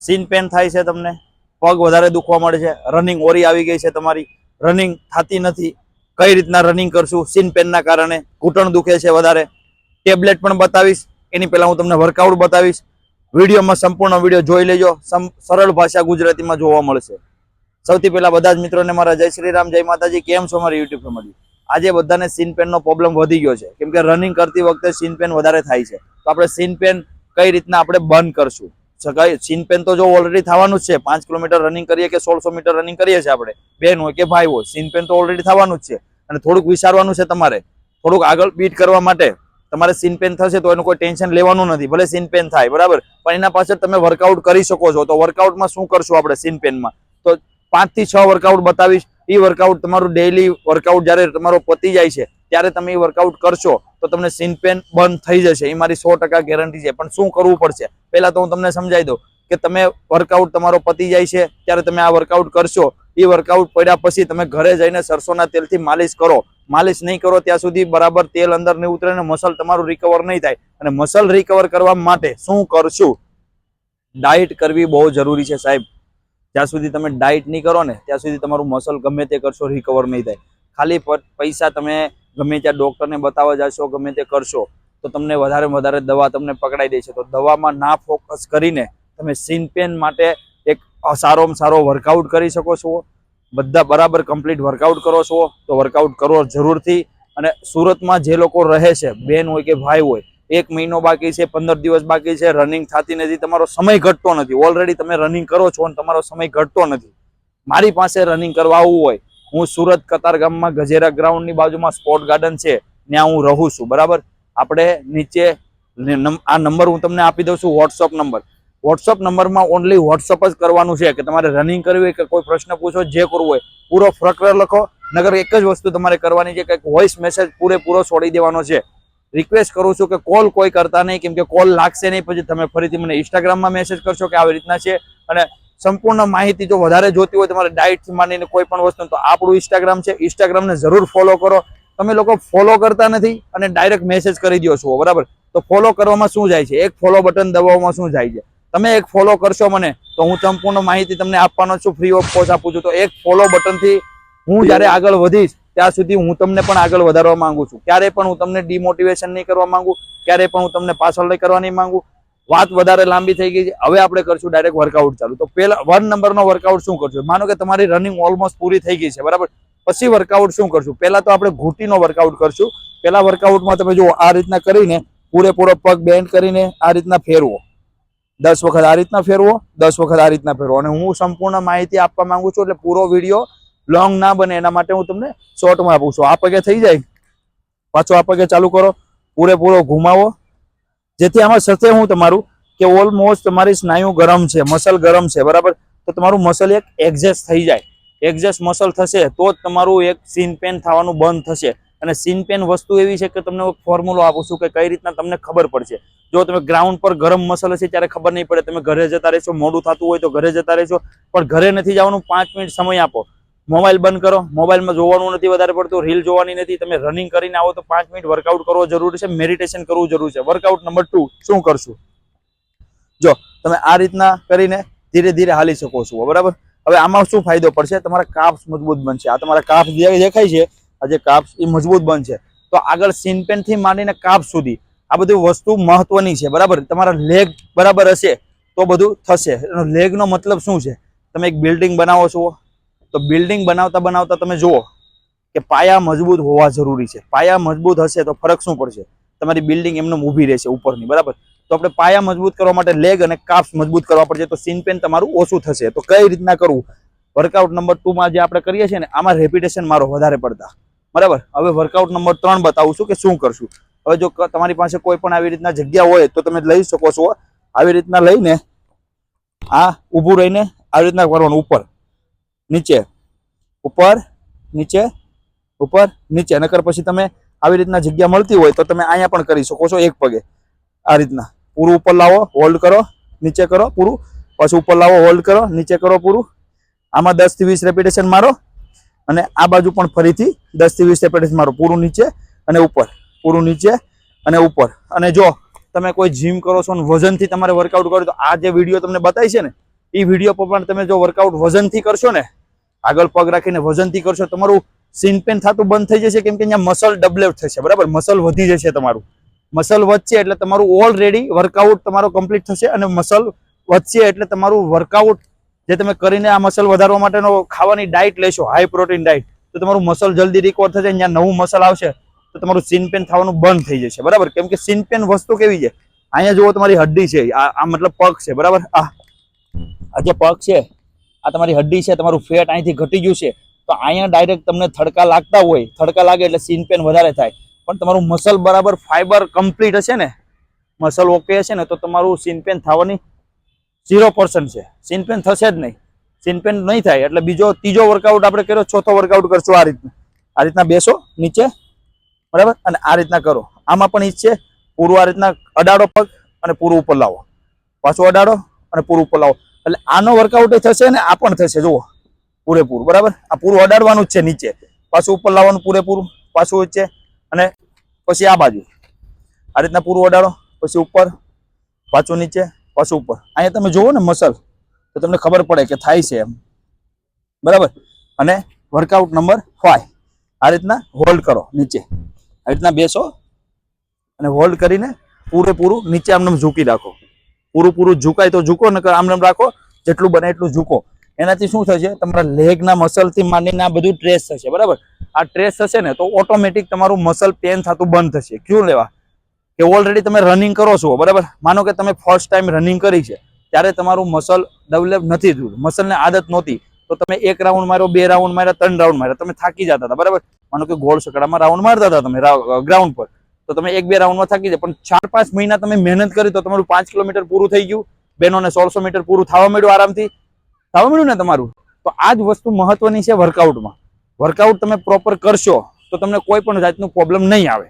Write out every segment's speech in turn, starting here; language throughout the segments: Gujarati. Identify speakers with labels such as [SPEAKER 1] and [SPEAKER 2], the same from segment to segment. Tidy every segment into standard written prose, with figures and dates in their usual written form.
[SPEAKER 1] સીન પેન થાય છે, તમને પગ વધારે દુખવા મળે છે, રનિંગ ઓરી આવી ગઈ છે, તમારી રનિંગ થતી નથી, કઈ રીતના રનિંગ કરશું સીન પેનના કારણે, ઘૂંટણ દુખે છે વધારે, ટેબ્લેટ પણ બતાવીશ, એની પહેલા હું તમને વર્કઆઉટ બતાવીશ. વિડીયોમાં સંપૂર્ણ વિડીયો જોઈ લેજો, સરળ ભાષા ગુજરાતીમાં જોવા મળશે. સૌથી પહેલા બધા જ મિત્રોને મારા જય શ્રી રામ, જય માતાજી. કેમ છો મારી યુટ્યુબ ફેમિલી? આજે બધાને સીન પેનનો પ્રોબ્લેમ વધી ગયો છે, કેમ કે રનિંગ કરતી વખતે સીન પેન વધારે થાય છે. તો આપણે સીન પેન કઈ રીતના આપણે બંધ કરશું? સીન પેન તો જો ઓલરેડી થવાનું જ છે, 5 કિલોમીટર રનિંગ કરીએ કે 1600 મીટર રનિંગ કરીએ છીએ આપણે, બેન હોય કે ભાઈ હોય, સીન પેન તો ઓલરેડી થવાનું જ છે. અને થોડુંક વિચારવાનું છે તમારે, થોડુંક આગળ બીટ કરવા માટે. તમારે સીન પેન થશે તો એનું કોઈ ટેન્શન લેવાનું નથી, ભલે સીન પેન થાય, બરાબર, પણ એના પાછળ તમે વર્કઆઉટ કરી શકો છો. તો વર્કઆઉટમાં શું કરશું આપણે સીન પેનમાં? તો 5 થી 6 વર્કઆઉટ બતાવીશ. એ વર્કઆઉટ તમારું ડેઈલી વર્કઆઉટ જ્યારે તમારો પતી જાય છે ત્યારે તમે એ વર્કઆઉટ કરશો તો તમને સીન પેન બંધ થઈ જશે, એ મારી 100% ગેરંટી છે. પણ શું કરવું પડશે પહેલા તો હું તમને સમજાવી દઉં કે તમે વર્કઆઉટ તમારો પતી જાય છે ત્યારે તમે આ વર્કઆઉટ કરશો. એ વર્કઆઉટ પડ્યા પછી તમે ઘરે જઈને સરસોના તેલથી માલિશ કરો. માલિશ નહીં કરો ત્યાં સુધી બરાબર તેલ અંદર નહીં ઉતરે ને મસલ તમારું રિકવર નહીં થાય. અને મસલ રિકવર કરવા માટે શું કરશું? ડાયટ કરવી બહુ જરૂરી છે સાહેબ. જ્યાં સુધી તમે ડાયટ નહીં કરો ને ત્યાં સુધી તમારું મસલ ગમે તે કરશો રિકવર નહીં થાય. ખાલી પૈસા તમે ગમે ત્યાં ડોક્ટરને બતાવવા જશો, ગમે તે કરશો તો તમને વધારે દવા તમને પકડાઈ દે છે. તો દવામાં ના ફોકસ કરીને તમે સીન પેન માટે એક સારોમાં સારો વર્કઆઉટ કરી શકો છો. બધા બરાબર કમ્પ્લીટ વર્કઆઉટ કરો છો તો વર્કઆઉટ કરો જરૂરથી. અને સુરતમાં જે લોકો રહે છે, બેન હોય કે ભાઈ હોય, 1 મહિનો બાકી છે, 15 દિવસ બાકી છે, રનિંગ થતી નથી, તમારો સમય ઘટતો નથી, ઓલરેડી તમે રનિંગ કરો છો અને તમારો સમય ઘટતો નથી. મારી પાસે રનિંગ કરવા આવવું હોય, હું સુરત કતારગામમાં ગજેરા ગ્રાઉન્ડની બાજુમાં સ્પોર્ટ ગાર્ડન છે, ત્યાં હું રહું છું, બરાબર. આપણે નીચે આ નંબર હું તમને આપી દઉં છું, વોટ્સઅપ નંબર. વોટ્સઅપ નંબરમાં ઓનલી વોટ્સઅપ જ કરવાનું છે કે તમારે રનિંગ કરવી હોય કે કોઈ પ્રશ્ન પૂછો, જે કરવું હોય પૂરો ફકર લખો. નગર એક જ વસ્તુ તમારે કરવાની છે કે વોઇસ મેસેજ પૂરેપૂરો છોડી દેવાનો છે. રિક્વેસ્ટ કરું છું કે કોલ કોઈ કરતા નહીં, કેમ કે કોલ લાગશે નહીં, પછી તમે ફરીથી મને ઇન્સ્ટાગ્રામમાં મેસેજ કરશો કે આવી રીતના છે. અને સંપૂર્ણ માહિતી જો વધારે જોતી હોય તમારે ડાયટથી માંડીને કોઈ પણ વસ્તુ, તો આપણું ઇન્સ્ટાગ્રામ છે, ઇન્સ્ટાગ્રામને જરૂર ફોલો કરો. તમે લોકો ફોલો કરતા નથી અને ડાયરેક્ટ મેસેજ કરી દો છો, બરાબર. તો ફોલો કરવામાં શું જાય છે? એક ફોલો બટન દબાવવામાં શું જાય છે? તમે એક ફોલો કરશો મને તો હું સંપૂર્ણ માહિતી તમને આપવાનો છું, ફ્રી ઓફ કોસ્ટ આપું છું. તો એક ફોલો બટનથી હું જ્યારે આગળ વધીશ ત્યાં સુધી હું તમને પણ આગળ વધારવા માંગુ છું. ક્યારે પણ હું તમને ડિમોટિવેશન નહીં કરવા માંગુ, ક્યારે પણ હું તમને પાછળ લઈ કરવા નહીં માંગુ. વાત વધારે લાંબી થઈ ગઈ છે, હવે આપણે કરશું ડાયરેક્ટ વર્કઆઉટ ચાલુ. તો પહેલા 1 નંબરનો વર્કઆઉટ શું કરશું? માનો કે તમારી રનિંગ ઓલમોસ્ટ પૂરી થઈ ગઈ છે, બરાબર. પછી વર્કઆઉટ શું કરશું? પહેલા તો આપણે ઘૂંટીનો વર્કઆઉટ કરશું. પહેલા વર્કઆઉટમાં તમે જુઓ, આ રીતના કરીને પૂરેપૂરો પગ બેન્ડ કરીને આ રીતના ફેરવો, 10 વખત આ રીતના ફેરવો, 10 વખત આ રીતના ફેરવો. અને હું સંપૂર્ણ માહિતી આપવા માંગુ છું, એટલે પૂરો વિડીયો લોંગ ના બને એના માટે હું તમને શોર્ટમાં આપું છું. આ પગે થઈ જાય, પાછો આ પગે ચાલુ કરો, પૂરેપૂરો ઘુમાવો, જેથી આમાં સાથે હું તમારું કે ઓલમોસ્ટ તમારી સ્નાયુ ગરમ છે, મસલ ગરમ છે, બરાબર. તો તમારું મસલ એક એડજસ્ટ થઈ જાય. એડજસ્ટ મસલ થશે તો જ તમારું એક સીન પેન થવાનું બંધ થશે. અને સીન પેન વસ્તુ એવી છે કે તમને ફોર્મ્યુલો આપું છું કે કઈ રીતના તમને ખબર પડશે. જો તમે ગ્રાઉન્ડ પર ગરમ મસલ હશે ત્યારે ખબર નહીં પડે, તમે ઘરે જતા રહેશો, મોડું થતું હોય તો ઘરે જતા રહેશો, પણ ઘરે નથી જવાનું. 5 મિનિટ સમય આપો, મોબાઈલ બંધ કરો, મોબાઈલમાં જોવાનું નથી વધારે પડતું, રીલ જોવાની નથી. તમે રનિંગ કરીને આવો તો 5 મિનિટ વર્કઆઉટ કરવો જરૂરી છે, મેડિટેશન કરવું જરૂરી છે. વર્કઆઉટ નંબર 2 શું કરશું? જો તમે આ રીતના કરીને ધીરે ધીરે હાલી શકો છો, બરાબર. હવે આમાં શું ફાયદો પડશે? તમારા કાફ્સ મજબૂત બનશે. આ તમારા કાફ દેખાય છે, આ જે કાફ્સ એ મજબૂત બનશે. તો આગળ સીન પેન થી માંડીને કાફ સુધી આ બધી વસ્તુ મહત્વની છે, બરાબર. તમારા લેગ બરાબર હશે તો બધું થશે. લેગનો મતલબ શું છે? તમે એક બિલ્ડિંગ બનાવો છો, તો બિલ્ડિંગ બનાવતા બનાવતા તમે જુઓ કે પાયા મજબૂત હોવા જરૂરી છે. પાયા મજબૂત હશે તો ફરક શું પડશે? તમારી બિલ્ડિંગ એમને ઊભી રહેશે ઉપરની, બરાબર. તો આપણે પાયા મજબૂત કરવા માટે લેગ અને કાફ્સ મજબૂત કરવા પડશે, તો સીન પેન તમારું ઓછું થશે. તો કઈ રીતના કરવું? વર્કઆઉટ નંબર 2 માં જે આપણે કરીએ છીએ ને, આમાં રેપિટેશન મારો વધારે પડતા, બરાબર. હવે વર્કઆઉટ નંબર 3 બતાવું છું કે શું કરશું. હવે જો તમારી પાસે કોઈ પણ આવી રીતના જગ્યા હોય તો તમે લઈ શકો છો. આવી રીતના લઈને આ ઊભું રહીને આવી રીતના કરવાનું, ઉપર નીચે, ઉપર નીચે, ઉપર નીચે. નકર પછી તમે આવી રીતના જગ્યા મળતી હોય તો તમે અહીંયા પણ કરી શકો છો. એક પગે આ રીતના પૂરું ઉપર લાવો, હોલ્ડ કરો, નીચે કરો પૂરું, પછી ઉપર લાવો, હોલ્ડ કરો, નીચે કરો પૂરું. આમાં 10 થી 20 રેપિટેશન મારો, અને આ બાજુ પણ ફરીથી 10 થી 20 રેપિટેશન મારો. પૂરું નીચે અને ઉપર, પૂરું નીચે અને ઉપર. અને જો તમે કોઈ જીમ કરો છો અને વજનથી તમારે વર્કઆઉટ કરો તો આ જે વિડીયો તમને બતાવી છે ને, એ વિડીયો પ્રમાણે તમે જો વર્કઆઉટ વજનથી કરશો ને, આગળ પગ રાખીને વજનથી કરશો, તમારું સીન પેન થતું બંધ થઈ જશે, કેમ કે અહીંયા મસલ ડેવલપ થશે, બરાબર, મસલ વધી જશે. તમારું મસલ વધશે એટલે તમારું ઓલરેડી વર્કઆઉટ તમારો કમ્પ્લીટ થશે, અને મસલ વધશે એટલે તમારું વર્કઆઉટ જે તમે કરીને આ મસલ વધારવા માટેનો ખાવાની ડાયટ લેશો, હાઈ પ્રોટીન ડાયટ, તો તમારું મસલ જલ્દી રિકવર થશે. અહીંયા નવું મસલ આવશે તો તમારું સીન પેન થવાનું બંધ થઈ જશે, બરાબર. કેમ કે સીન પેન વસ્તુ કેવી છે, અહીંયા જુઓ તમારી હડ્ડી છે, આ મતલબ પગ છે, બરાબર. આ જે પગ છે આ તમારી હડ્ડી છે, તમારું ફેટ અહીંથી ઘટી ગયું છે, તો અહીંયા ડાયરેક્ટ તમને થડકા લાગતા હોય, થડકા લાગે એટલે સીન પેન વધારે થાય. પણ તમારું મસલ બરાબર ફાઈબર કમ્પ્લીટ હશે ને, મસલ ઓકે હશે ને, તો તમારું સીન પેન થવાની 0% છે. સીન પેન થશે જ નહીં, સીન પેન નહીં થાય. એટલે ત્રીજો વર્કઆઉટ આપણે કર્યો, ચોથો વર્કઆઉટ કરશો આ રીતના બેસો નીચે, બરાબર, અને આ રીતના કરો. આમાં પણ ઈ છે, પૂરું આ રીતના અડાડો પગ અને પૂરું ઉપર લાવો, પાછું અડાડો અને પૂરું ઉપર લાવો. એટલે આનો વર્કઆઉટ થશે ને આ પણ થશે, જુઓ પૂરેપૂરું, બરાબર. આ પૂરું અડાડવાનું જ છે નીચે, પાછું ઉપર લાવવાનું પૂરેપૂરું, પાછું વચ્ચે, અને પછી આ બાજુ આ રીતના પૂરું અડાડો, પછી ઉપર, પાછું નીચે, પાછું ઉપર. અહીંયા તમે જુઓ ને મસલ, તો તમને ખબર પડે કે થાય છે એમ, બરાબર. અને વર્કઆઉટ નંબર 5, આ રીતના હોલ્ડ કરો નીચે, આ રીતના બેસો અને હોલ્ડ કરીને પૂરેપૂરું નીચે આમને ઝૂકી રાખો. પૂરું ઝુકાય તો ઝૂકો, નકર આમને રાખો, જેટલું બને એટલું ઝૂકો. એનાથી શું થશે, તમારા લેગના મસલથી માંડીને આ બધું ટ્રેસ થશે, બરાબર. આ ટ્રેસ થશે ને તો ઓટોમેટિક તમારું મસલ પેન થતું બંધ થશે. ક્યું લેવા કે ઓલરેડી તમે રનિંગ કરો છો, બરાબર. માનો કે તમે ફર્સ્ટ ટાઈમ રનિંગ કરી છે, ત્યારે તમારું મસલ ડેવલપ નથી થયું, મસલને આદત નહોતી, તો તમે 1 રાઉન્ડ માર્યો, 2 રાઉન્ડ માર્યા, 3 રાઉન્ડ માર્યા, તમે થાકી જતા હતા, બરાબર. માનો કે ગોળ સકડામાં રાઉન્ડ મારતા હતા તમે ગ્રાઉન્ડ પર, તો તમે 1-2 રાઉન્ડમાં થાકી જાય. પણ 4-5 મહિના તમે મહેનત કરી તો તમારું 5 કિલોમીટર પૂરું થઈ ગયું, બહેનોને 1600 મીટર પૂરું થવા મળ્યું, આરામથી થવા મળ્યું ને તમારું. તો આ જ વસ્તુ મહત્વની છે વર્કઆઉટમાં. વર્કઆઉટ તમે પ્રોપર કરશો તો તમને કોઈ પણ જાતનું પ્રોબ્લેમ નહીં આવે.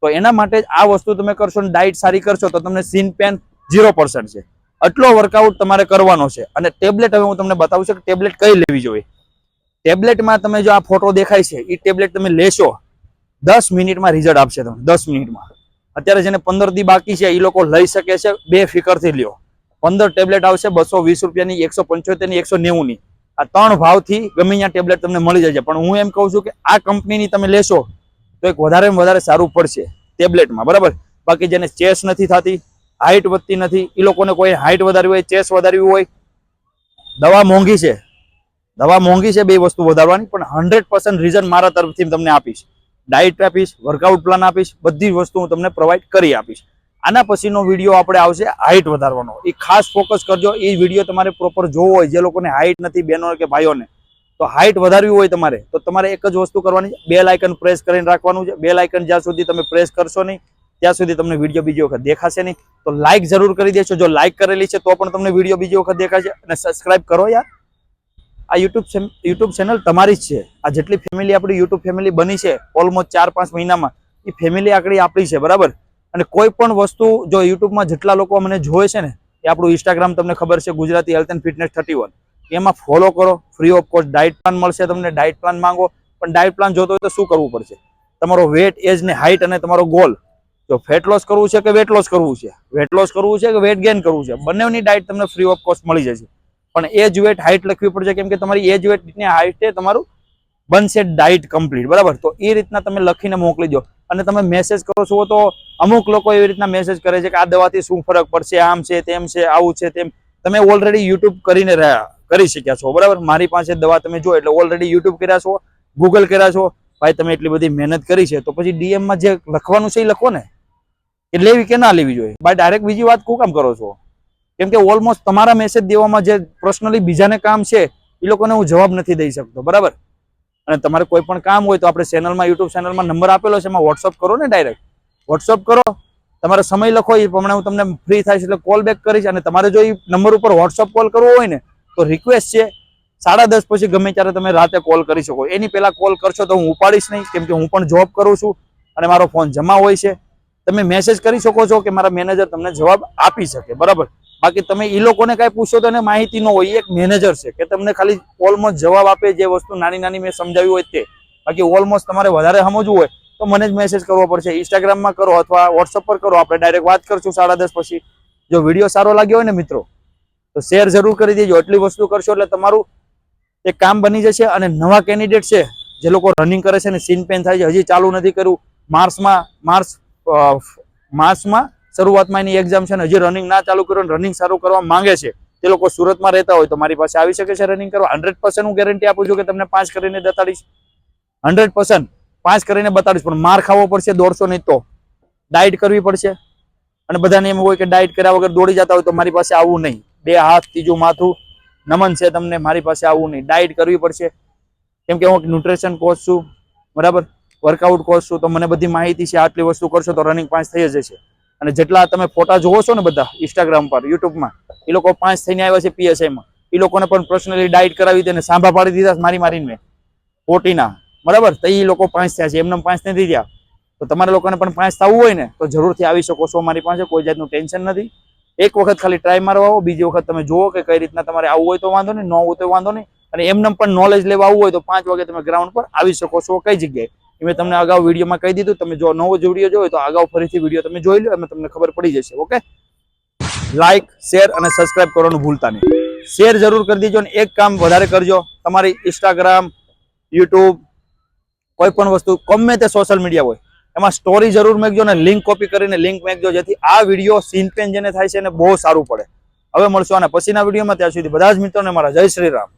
[SPEAKER 1] તો એના માટે જ આ વસ્તુ તમે કરશો, ને ડાયટ સારી કરશો તો તમને સીન પેન 0% છે. આટલો વર્કઆઉટ તમારે કરવાનો છે. અને ટેબ્લેટ હવે હું તમને બતાવું છું કે ટેબ્લેટ કઈ લેવી જોઈએ. ટેબ્લેટમાં તમે જો આ ફોટો દેખાય છે એ ટેબ્લેટ તમે લેશો, 10 મિનિટમાં રિઝલ્ટ આપશે તમને, 10 મિનિટમાં. અત્યારે જેને 15 દી બાકી છે એ લોકો લઈ શકે છે, બેફિકરથી લ્યો. 15 ટેબ્લેટ આવશે, 220 રૂપિયાની, 175 ની, 190 ની. આ 3 ભાવથી ગમે ત્યાં ટેબ્લેટ તમને મળી જાય છે. પણ હું એમ કહું છું કે આ કંપનીની તમે લેશો તો એક વધારેમાં વધારે સારું પડશે ટેબ્લેટમાં, બરાબર. બાકી જેને ચેસ નથી થતી, હાઈટ વધતી નથી, એ લોકોને કોઈ હાઈટ વધારવી હોય, ચેસ વધારવી હોય, દવા મોંઘી છે, બે વસ્તુ વધારવાની, પણ 100% રિઝલ્ટ મારા તરફથી તમને આપીશ. ડાયટ આપીશ, વર્કઆઉટ પ્લાન આપીશ, બધી વસ્તુ હું તમને પ્રોવાઈડ કરી આપીશ. આના પછીનો વિડીયો આપણે આવશે હાઈટ વધારવાનો, એ ખાસ ફોકસ કરજો. એ વિડીયો તમારે પ્રોપર જોવો હોય, જે લોકોને હાઈટ નથી, બહેનો કે ભાઈઓને, તો હાઈટ વધારવી હોય તમારે, તો તમારે એક જ વસ્તુ કરવાની છે, બેલ આઇકન પ્રેસ કરીને રાખવાનું છે. બેલ આઇકન જ્યાં સુધી તમે પ્રેસ કરશો નહીં ત્યાં સુધી તમને વિડીયો બીજી વખત દેખાશે નહીં. તો લાઈક જરૂર કરી દેશો, જો લાઈક કરેલી છે તો પણ તમને વિડીયો બીજી વખત દેખાશે. અને સબસ્ક્રાઇબ કરો યાર, આ યુટ્યુબ ચેનલ તમારી જ છે. આ જેટલી ફેમિલી આપણી યુટ્યુબ ફેમિલી બની છે ઓલમોસ્ટ 4-5 મહિનામાં, એ ફેમિલી આપણી છે, બરાબર. અને કોઈ પણ વસ્તુ જો યુટ્યુબમાં જેટલા લોકો મને જોવે છે ને, એ આપણું ઇન્સ્ટાગ્રામ તમને ખબર છે, ગુજરાતી હેલ્થ એન્ડ ફિટનેસ 31, એમાં ફોલો કરો. Free of cost diet plan મળશે તમને. ડાયટ પ્લાન માંગો, પણ ડાયટ પ્લાન જોતો હોય તો શું કરવું પડશે, તમારો વેટ, એજ ને હાઈટ અને તમારો ગોલ, જો ફેટ લોસ કરવું છે કે વેટ લોસ કરવું છે, વેટ લોસ કરવું છે કે વેટ ગેઇન કરવું છે, બંનેની ડાયટ તમને ફ્રી ઓફ કોસ્ટ મળી જશે. પણ એજ વેટ હાઈટ લખવી પડશે, કેમ કે તમારી એજ વેટ ની હાઈટ તમારું બનશે ડાયટ કમ્પ્લીટ, બરાબર. તો એ રીતના તમે લખીને મોકલી દો. અને તમે મેસેજ કરો છો તો અમુક લોકો એવી રીતના મેસેજ કરે છે કે આ દવાથી શું ફરક પડશે, આમ છે, તેમ છે, આવું છે, તેમ. તમે ઓલરેડી યુટ્યુબ કરી શક્યા છો, બરાબર. મારી પાસે દવા તમે જો એટલે ઓલરેડી યુટ્યુબ કર્યા છો, ગૂગલ કર્યા છો, ભાઈ તમે એટલી બધી મહેનત કરી છે, તો પછી ડીએમમાં જે લખવાનું છે એ લખો ને, કે લેવી કે ના લેવી જોઈએ. ભાઈ ડાયરેક્ટ બીજી વાત શું કામ કરો છો? કેમ કે ઓલમોસ્ટ તમારા મેસેજ દેવામાં જે પર્સનલી બીજાને કામ છે એ લોકોને હું જવાબ નથી દઈ શકતો, બરાબર. અને તમારે કોઈ પણ કામ હોય તો આપણે ચેનલમાં, યુટ્યુબ ચેનલમાં નંબર આપેલો છે, એમાં વોટ્સઅપ કરો ને, ડાયરેક્ટ વોટ્સઅપ કરો, તમારે સમય લખો, એ પ્રમાણે હું તમને ફ્રી થાય છે એટલે કોલ બેક કરીશ. અને તમારે જો એ નંબર ઉપર વોટ્સઅપ કોલ કરવો હોય ને, તો રિક્વેસ્ટ છે 10:30 પછી ગમે ત્યારે તમે રાતે કોલ કરી શકો. એની પહેલા કોલ કરશો તો હું ઉપાડીશ નહીં, કેમ કે હું પણ જોબ કરું છું અને મારો ફોન જમા હોય છે. તમે મેસેજ કરી શકો છો કે મારા મેનેજર તમને જવાબ આપી શકે, બરાબર. બાકી તમે એ લોકોને કઈ પૂછો તો એને માહિતી ન હોય, એક મેનેજર છે કે તમને ખાલી ઓલમોસ્ટ જવાબ આપે, જે વસ્તુ નાની નાની મેં સમજાવી હોય તે. બાકી ઓલમોસ્ટ તમારે વધારે સમજવું હોય તો મને જ મેસેજ કરવો પડશે, ઇન્સ્ટાગ્રામમાં કરો અથવા વોટ્સઅપ પર કરો, આપણે ડાયરેક્ટ વાત કરશું 10:30 પછી. જો વિડીયો સારો લાગ્યો હોય ને મિત્રો, તો શેર જરૂર કરી દેજો. એટલી વસ્તુ કરશો એટલે તમારું એક કામ બની જશે. અને નવા કેન્ડિડેટ છે જે લોકો રનિંગ કરે છે ને સીન પેન થાય છે, હજી ચાલુ નથી કર્યું, માર્ચમાં શરૂઆતમાં એની એક્ઝામ છે ને હજી રનિંગ ના ચાલુ કર્યું, રનિંગ સારું કરવા માંગે છે, તે લોકો સુરતમાં રહેતા હોય તો મારી પાસે આવી શકે છે રનિંગ કરવા. 100% હું ગેરંટી આપું છું કે તમને 5 કરીને બતાડીશ. 100% 5 કરીને બતાડીશ. પણ માર ખાવો પડશે, દોડશો નહીં તો. ડાયટ કરવી પડશે. અને બધાને એમ હોય કે ડાયટ કર્યા વગર દોડી જતા હોય તો મારી પાસે આવવું નહીં. 2 હાથ ત્રીજું માથું નમન છે તમને, મારી પાસે આવવું નહીં. ડાયટ કરવી પડશે. કેમ કે હું ન્યુટ્રિશન કોચ છું, બરાબર, વર્કઆઉટ કોચ છું, તો મને બધી માહિતી છે. આટલી વસ્તુ કરશો તો રનિંગ 5 થઈ જશે. અને જેટલા તમે ફોટા જોવો છો ને બધા ઇન્સ્ટાગ્રામ પર, યુટ્યુબમાં, એ લોકો 5 થઈને આવ્યા છે PSIમાં. એ લોકોને પણ પર્સનલી ડાયટ કરાવી દે ને સાંભા પાડી દીધા મારીને પોટીના, બરાબર. તો એ લોકો 5 થયા છે, એમને 5 નથી થયા. તો તમારા લોકોને પણ 5 થવું હોય ને તો જરૂરથી આવી શકો છો મારી પાસે. કોઈ જાતનું ટેન્શન નથી. એક વખત ખાલી ટ્રાય મારવા આવો, બીજી વખત તમે જુઓ કે કઈ રીતના તમારે આવવું હોય તો વાંધો નહીં, ન હોય તો વાંધો નહીં. અને એમને પણ નોલેજ લેવા આવવું હોય તો 5 વાગે તમે ગ્રાઉન્ડ પર આવી શકો છો. કઈ જગ્યાએ એ મેં તમને અગાઉ વિડીયોમાં કહી દીધું. તમે જો નવો વિડીયો જોયો તો અગાઉ ફરીથી વિડીયો તમે જોઈ લો, એમાં તમને ખબર પડી જશે. ઓકે, લાઈક, શેર અને સબસ્ક્રાઇબ કરવાનું ભૂલતા નહીં. શેર જરૂર કરી દેજો. અને એક કામ વધારે કરજો, તમારી ઇન્સ્ટાગ્રામ, યુટ્યુબ, કોઈ પણ વસ્તુ ગમે તે સોશિયલ મીડિયા હોય એમાં સ્ટોરી જરૂર મેકજો ને લિંક કોપી કરીને લિંક મેકજો, જેથી આ વિડીયો સીન પેન જેને થાય છે એને બહુ સારું પડે. હવે મળશું આના પછીના વિડીયોમાં. ત્યાં સુધી બધા જ મિત્રોને મારા જય શ્રી રામ.